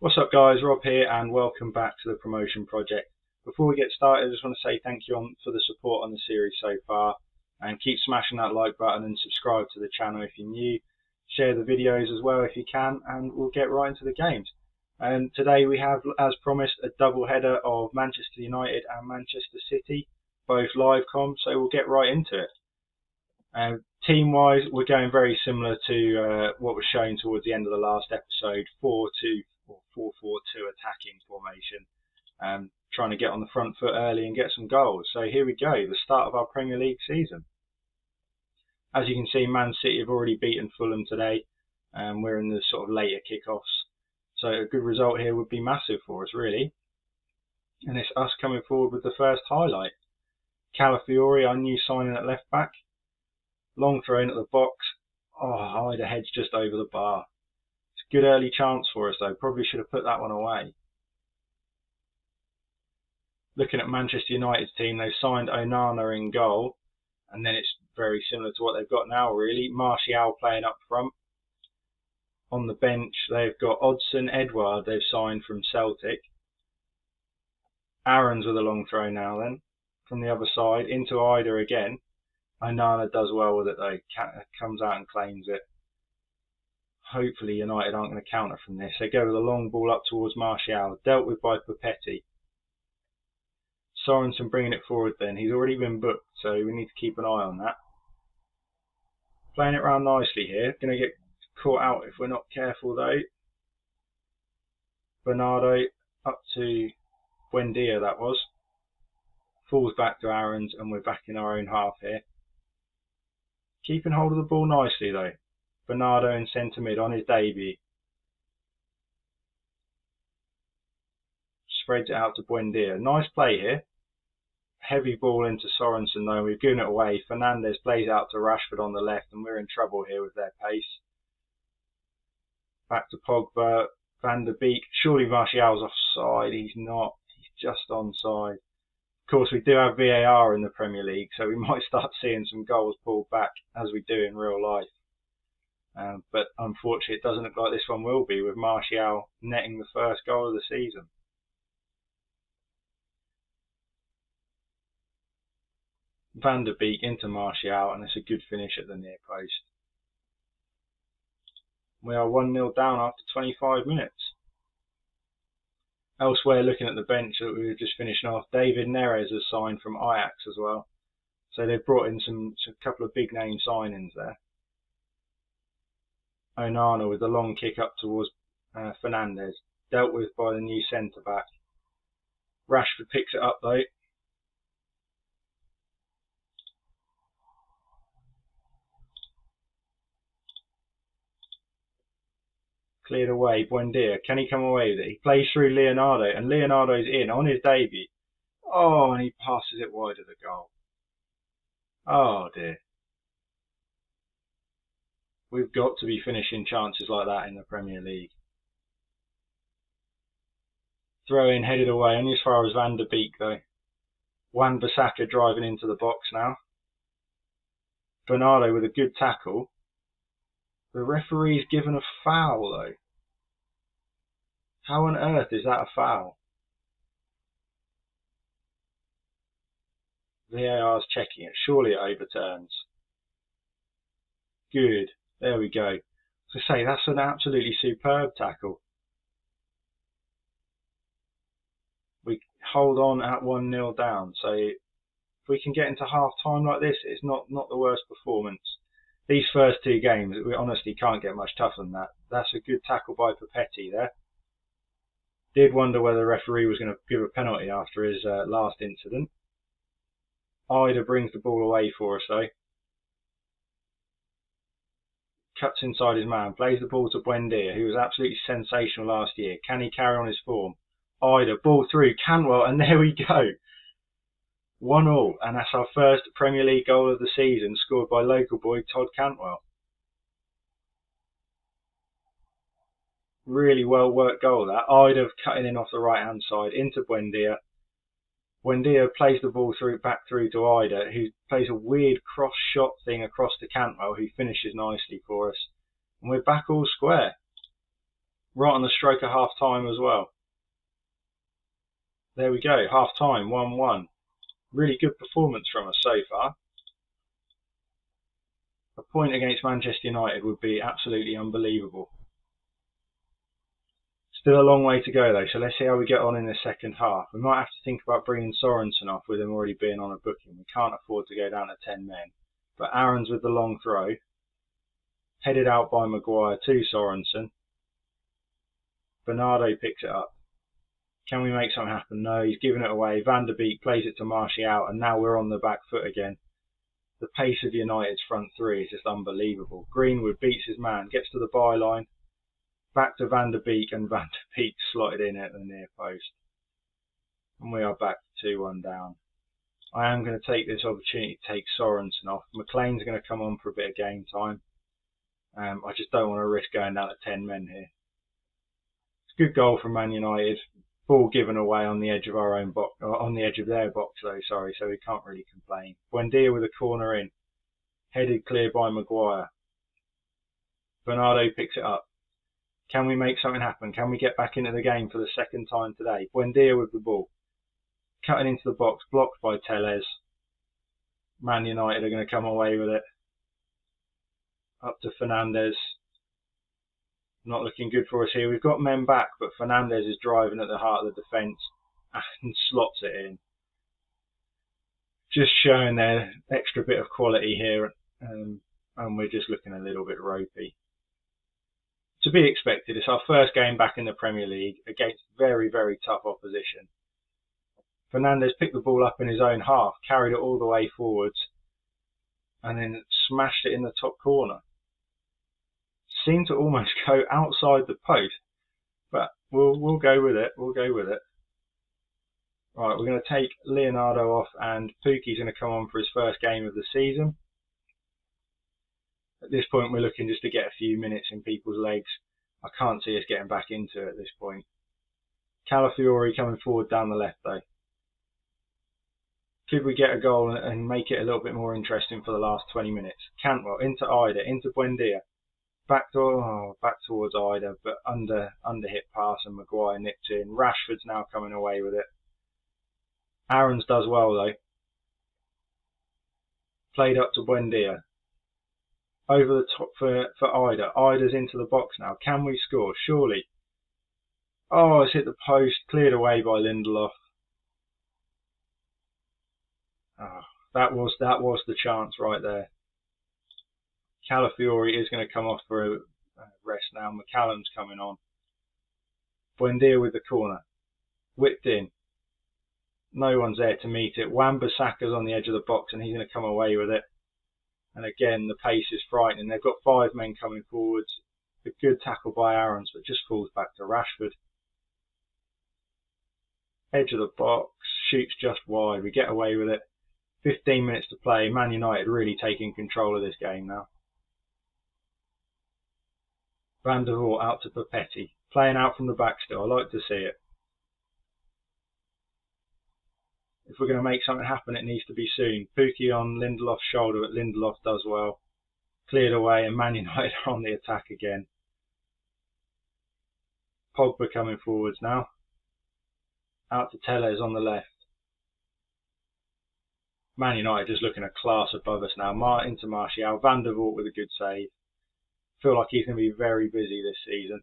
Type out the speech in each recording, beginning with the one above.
What's up guys, Rob here and welcome back to the promotion project. Before we get started, I just want to say thank you for the support on the series so far, and keep smashing that like button and subscribe to the channel if you're new. Share the videos as well if you can, and we'll get right into the games. And today we have, as promised, a double header of Manchester United and Manchester City, both live comms, so we'll get right into it. Team wise, we're going very similar to what was shown towards the end of the last episode, 4-2 or 4-4-2 attacking formation, trying to get on the front foot early and get some goals. So here we go, the start of our Premier League season. As you can see, Man City have already beaten Fulham today, and we're in the sort of later kickoffs. So a good result here would be massive for us, really. And it's us coming forward with the first highlight. Calafiori, our new signing at left back. Long throw in at the box. Oh, Ida heads just over the bar. It's a good early chance for us though. Probably should have put that one away. Looking at Manchester United's team, they've signed Onana in goal. And then it's very similar to what they've got now really. Martial playing up front. On the bench they've got Odsonne Edouard they've signed from Celtic. Aarons with a long throw now then. From the other side into Ida again. Onana does well with it though, comes out and claims it. Hopefully United aren't going to counter from this. They go with a long ball up towards Martial, dealt with by Papetti. Sorensen bringing it forward then, he's already been booked, so we need to keep an eye on that. Playing it round nicely here, going to get caught out if we're not careful though. Bernardo up to Buendia that was. Falls back to Aarons and we're back in our own half here. Keeping hold of the ball nicely though. Bernardo in centre mid on his debut. Spreads it out to Buendia. Nice play here. Heavy ball into Sorensen though. We've given it away. Fernandes plays out to Rashford on the left and we're in trouble here with their pace. Back to Pogba. Van der Beek. Surely Martial's offside. He's not. He's just onside. Of course, we do have VAR in the Premier League, so we might start seeing some goals pulled back as we do in real life. But unfortunately, it doesn't look like this one will be, with Martial netting the first goal of the season. Van der Beek into Martial, and it's a good finish at the near post. We are 1-0 down after 25 minutes. Elsewhere, looking at the bench that we were just finishing off, David Neres has signed from Ajax as well. So they've brought in some couple of big name signings there. Onana with a long kick up towards Fernandes, dealt with by the new centre back. Rashford picks it up though. Cleared away, Buendia. Can he come away with it? He plays through Leonardo, and Leonardo's in on his debut. Oh, and he passes it wide of the goal. Oh dear. We've got to be finishing chances like that in the Premier League. Throw in, headed away, only as far as Van der Beek though. Wan-Bissaka driving into the box now. Bernardo with a good tackle. The referee's given a foul though. How on earth is that a foul? VAR's checking it. Surely it overturns. Good. There we go. So say that's an absolutely superb tackle. We hold on at 1-0 down. So if we can get into half time like this, it's not the worst performance. These first two games, we honestly can't get much tougher than that. That's a good tackle by Papetti there. Did wonder whether the referee was going to give a penalty after his last incident. Ida brings the ball away for us though. Cuts inside his man, plays the ball to Buendia, who was absolutely sensational last year. Can he carry on his form? Ida, ball through, Cantwell, and there we go. 1-1, and that's our first Premier League goal of the season, scored by local boy Todd Cantwell. Really well worked goal that. Ida cutting in off the right hand side into Buendia. Buendia plays the ball back through to Ida, who plays a weird cross shot thing across to Cantwell, who finishes nicely for us. And we're back all square. right on the stroke of half time as well. There we go, half time, 1-1. Really good performance from us so far. A point against Manchester United would be absolutely unbelievable. Still a long way to go though, so let's see how we get on in the second half. We might have to think about bringing Sorensen off with him already being on a booking. We can't afford to go down to 10 men. But Aaron's with the long throw. Headed out by Maguire to Sorensen. Bernardo picks it up. Can we make something happen? No, he's given it away. Van der Beek plays it to Martial, and now we're on the back foot again. The pace of United's front three is just unbelievable. Greenwood beats his man, gets to the byline. Back to Van der Beek, and Van der Beek slotted in at the near post. And we are back to 2-1 down. I am going to take this opportunity to take Sorensen off. McLean's going to come on for a bit of game time. I just don't want to risk going down to 10 men here. It's a good goal from Man United. Ball given away on the edge of our own box, on the edge of their box though, sorry, so we can't really complain. Buendia with a corner in. Headed clear by Maguire. Bernardo picks it up. Can we make something happen? Can we get back into the game for the second time today? Buendia with the ball. Cutting into the box, blocked by Tellez. Man United are going to come away with it. Up to Fernandes. Not looking good for us here. We've got men back, but Fernandes is driving at the heart of the defence and slots it in. Just showing their extra bit of quality here, and we're just looking a little bit ropey. To be expected, it's our first game back in the Premier League against very, very tough opposition. Fernandes picked the ball up in his own half, carried it all the way forwards, and then smashed it in the top corner. Seemed to almost go outside the post, but we'll go with it. We'll go with it. Right, we're going to take Leonardo off, and Pukki's going to come on for his first game of the season. At this point, we're looking just to get a few minutes in people's legs. I can't see us getting back into it at this point. Calafiori coming forward down the left though. Could we get a goal and make it a little bit more interesting for the last 20 minutes? Cantwell into Ida, into Buendia. Back towards Ida, but under hit pass, and Maguire nipped in. Rashford's now coming away with it. Aarons does well though. Played up to Buendia. Over the top for Ida. Ida's into the box now. Can we score? Surely. Oh, it's hit the post. Cleared away by Lindelof. Oh, that was the chance right there. Calafiori is going to come off for a rest now. McCallum's coming on. Buendia with the corner. Whipped in. No one's there to meet it. Wan-Bissaka's on the edge of the box, and he's going to come away with it. And again, the pace is frightening. They've got 5 men coming forwards. A good tackle by Aarons, but just falls back to Rashford. Edge of the box. Shoots just wide. We get away with it. 15 minutes to play. Man United really taking control of this game now. Van der Voort out to Papetti. Playing out from the back still. I like to see it. If we're going to make something happen, it needs to be soon. Pukki on Lindelof's shoulder, but Lindelof does well. Cleared away, and Man United are on the attack again. Pogba coming forwards now. Out to Tellez on the left. Man United just looking a class above us now. Into Martial. Van der Voort with a good save. Feel like he's going to be very busy this season.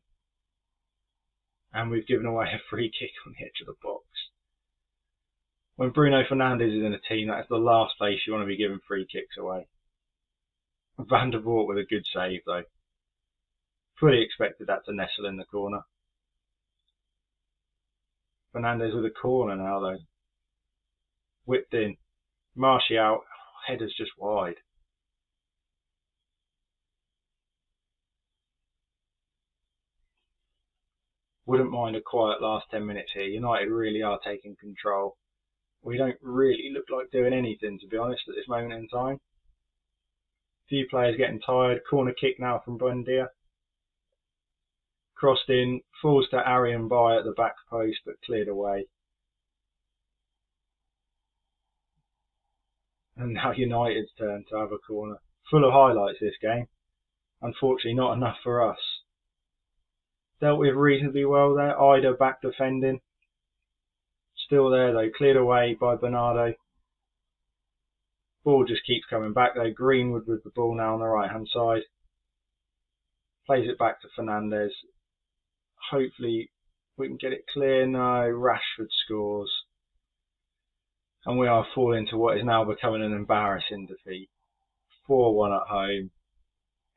And we've given away a free kick on the edge of the box. When Bruno Fernandes is in a team, that is the last place you want to be giving free kicks away. Van der Voort with a good save though. Fully expected that to nestle in the corner. Fernandes with a corner now though. Whipped in. Martial, header's just wide. Wouldn't mind a quiet last 10 minutes here. United really are taking control. We don't really look like doing anything, to be honest, at this moment in time. Few players getting tired. Corner kick now from Buendia. Crossed in, falls to Arian by at the back post, but cleared away. And now United's turn to have a corner. Full of highlights this game. Unfortunately not enough for us. Dealt with reasonably well there. Ida back defending. Still there though, cleared away by Bernardo. Ball just keeps coming back though. Greenwood with the ball now on the right hand side. Plays it back to Fernandez. Hopefully we can get it clear. No, Rashford scores. And we are falling to what is now becoming an embarrassing defeat. 4-1 at home.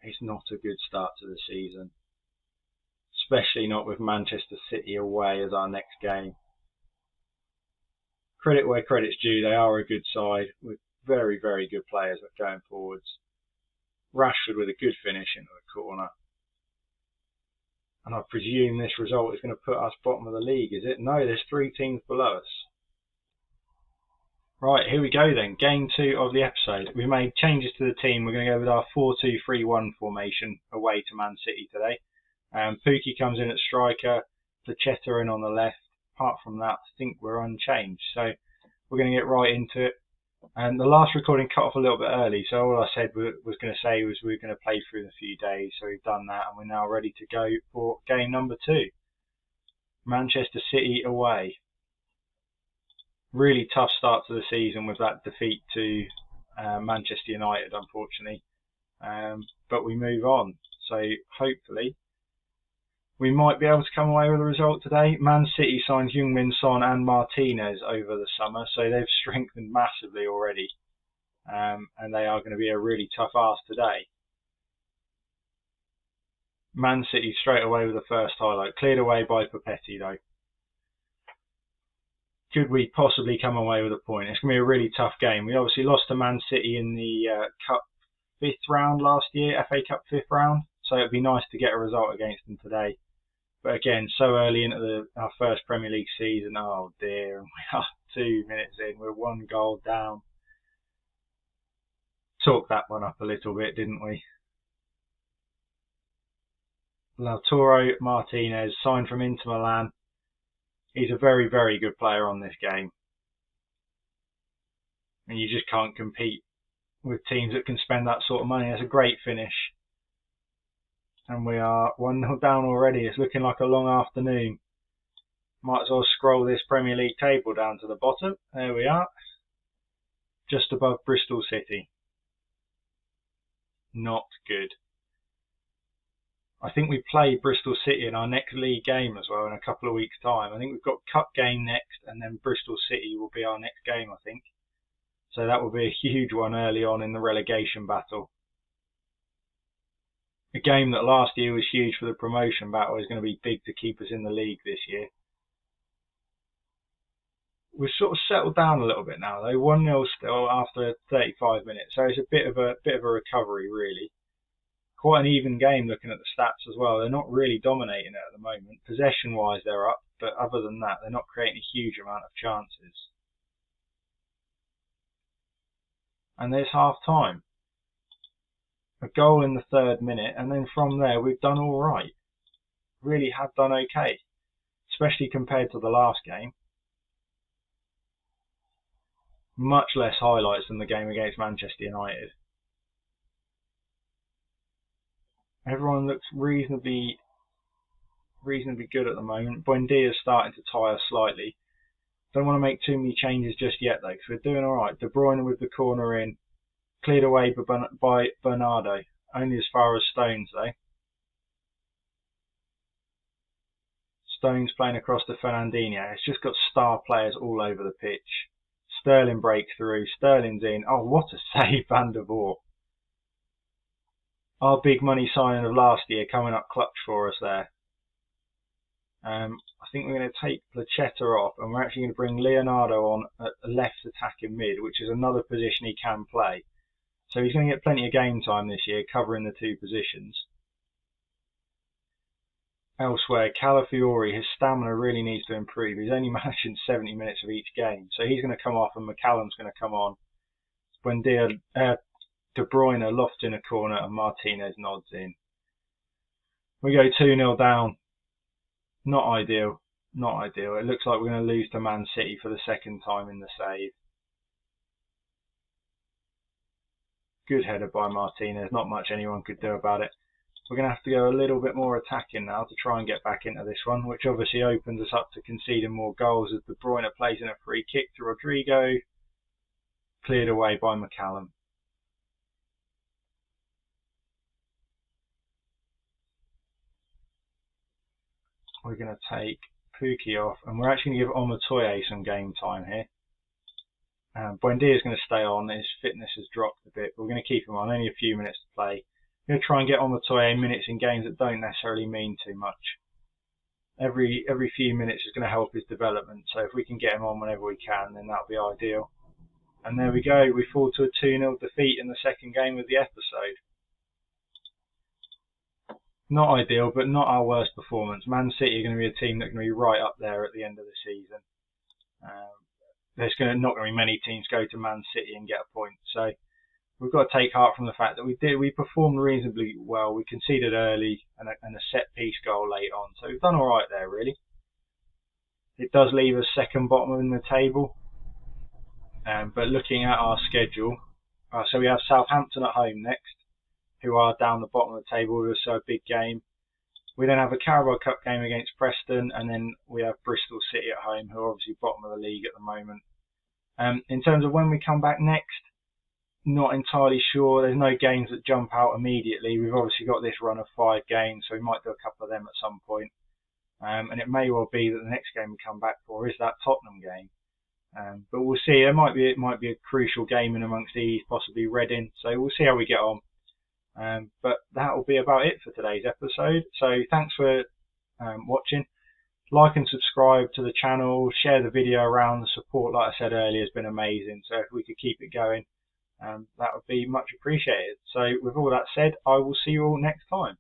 It's not a good start to the season. Especially not with Manchester City away as our next game. Credit where credit's due, they are a good side with very, very good players going forwards. Rashford with a good finish into the corner. And I presume this result is going to put us bottom of the league, is it? No, there's 3 teams below us. Right, here we go then. Game 2 of the episode. We made changes to the team. We're going to go with our 4-2-3-1 formation away to Man City today. Pukki comes in at striker, Placheta in on the left. Apart from that, I think we're unchanged. So we're going to get right into it. And the last recording cut off a little bit early, so all I said was going to say was we were going to play through in a few days. So we've done that, and we're now ready to go for game number 2. Manchester City away. Really tough start to the season with that defeat to Manchester United, unfortunately. But we move on. So hopefully we might be able to come away with a result today. Man City signed Heung-min Son and Martinez over the summer, so they've strengthened massively already. And they are going to be a really tough ask today. Man City straight away with the first highlight. Cleared away by Papetti though. Could we possibly come away with a point? It's going to be a really tough game. We obviously lost to Man City in the Cup 5th round last year, FA Cup 5th round. So it'd be nice to get a result against them today. But again, so early into our first Premier League season, oh dear, and we are 2 minutes in, we're 1 goal down. Talked that one up a little bit, didn't we? Lautaro Martinez, signed from Inter Milan. He's a very, very good player on this game. And you just can't compete with teams that can spend that sort of money. That's a great finish. And we are 1-0 down already. It's looking like a long afternoon. Might as well scroll this Premier League table down to the bottom. There we are. Just above Bristol City. Not good. I think we play Bristol City in our next league game as well in a couple of weeks' time. I think we've got Cup game next, and then Bristol City will be our next game, I think. So that will be a huge one early on in the relegation battle. A game that last year was huge for the promotion battle is going to be big to keep us in the league this year. We've sort of settled down a little bit now though. 1-0 still after 35 minutes, so it's a bit of a recovery really. Quite an even game looking at the stats as well. They're not really dominating it at the moment. Possession wise they're up, but other than that they're not creating a huge amount of chances. And there's half time. A goal in the 3rd minute, and then from there we've done alright. Really have done okay, especially compared to the last game. Much less highlights than the game against Manchester United. Everyone looks reasonably good at the moment. Buendia's starting to tire slightly. Don't want to make too many changes just yet though, because we're doing alright. De Bruyne with the corner in. Cleared away by Bernardo. Only as far as Stones though. Stones playing across to Fernandinho. It's just got star players all over the pitch. Sterling breaks through. Sterling's in. Oh, what a save, Van der Voort. Our big money signing of last year coming up clutch for us there. I think we're going to take Placheta off, and we're actually going to bring Leonardo on at the left attacking mid, which is another position he can play. So he's going to get plenty of game time this year, covering the 2 positions. Elsewhere, Calafiori, his stamina really needs to improve. He's only managing 70 minutes of each game, so he's going to come off, and McCallum's going to come on. Buendia, De Bruyne lofts in a corner, and Martinez nods in. We go 2-0 down. Not ideal. Not ideal. It looks like we're going to lose to Man City for the 2nd time in the save. Good header by Martinez. Not much anyone could do about it. We're going to have to go a little bit more attacking now to try and get back into this one, which obviously opens us up to conceding more goals as De Bruyne plays in a free kick to Rodrigo, cleared away by McCallum. We're going to take Pukki off, and we're actually going to give Omotoye some game time here. Buendia is going to stay on. His fitness has dropped a bit, but we're going to keep him on. Only a few minutes to play. We're going to try and get Omotoye minutes in games that don't necessarily mean too much. Every few minutes is going to help his development, so if we can get him on whenever we can, then that'll be ideal. And there we go. We fall to a 2-0 defeat in the second game of the episode. Not ideal, but not our worst performance. Man City are going to be a team that's going to be right up there at the end of the season. There's not going to be many teams go to Man City and get a point. So we've got to take heart from the fact that we performed reasonably well. We conceded early and a set piece goal late on. So we've done all right there, really. It does leave us second bottom in the table. But looking at our schedule, so we have Southampton at home next, who are down the bottom of the table, so a big game. We then have a Carabao Cup game against Preston, and then we have Bristol City at home, who are obviously bottom of the league at the moment. In terms of when we come back next, not entirely sure. There's no games that jump out immediately. We've obviously got this run of 5 games, so we might do a couple of them at some point. And it may well be that the next game we come back for is that Tottenham game. But we'll see. It might be a crucial game in amongst these, possibly Reading. So we'll see how we get on. But that will be about it for today's episode. So thanks for watching. Like and subscribe to the channel. Share the video around. The support, like I said earlier, has been amazing. So if we could keep it going, that would be much appreciated. So with all that said, I will see you all next time.